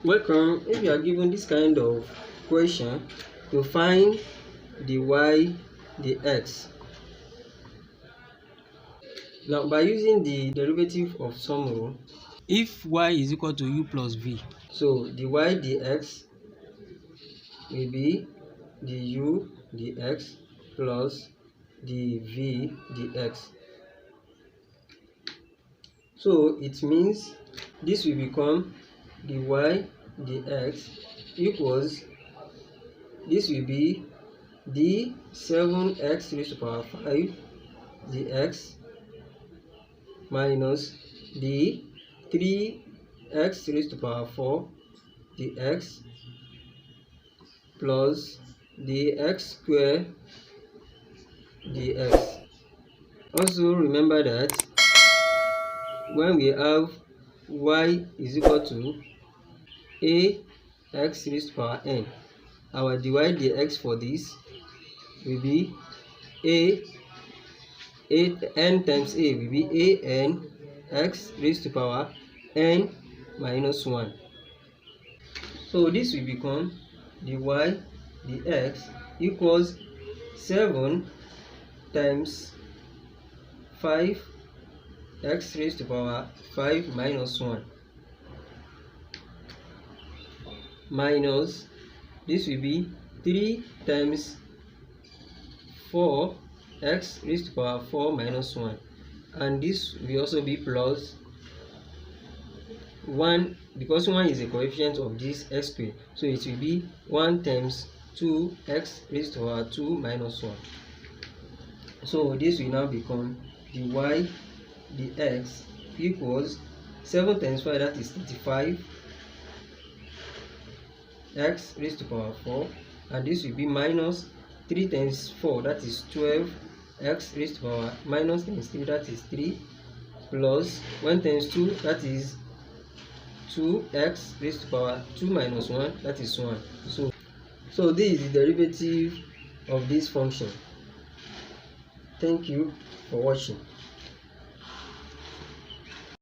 Welcome. If you are given this kind of question to find the y, the x. Now, by using the derivative of sum rule, if y is equal to u plus v, so the y dx will be the u dx plus the v dx. So it means this will become the y dx equals, this will be the 7x raised to the power 5 dx minus the 3x raised to the power 4 dx plus the x square dx. Also remember that when we have y is equal to ax raised to the power n, our dy dx for this will be n times a will be an x raised to the power n minus 1. So this will become the y dx equals 7 times 5 x raised to the power 5 minus 1 minus, this will be 3 times 4 x raised to the power 4 minus 1, and this will also be plus 1, because 1 is a coefficient of this x square, so it will be 1 times 2x raised to the power 2 minus 1. So this will now become the y dx equals 7 times 5, that is 35 x raised to the power 4, and this will be minus 3 times 4, that is 12 x raised to the power minus times 3, that is 3, plus 1 times 2, that is 2x raised to the power 2 minus 1, that is 1. So this is the derivative of this function. Thank you for watching.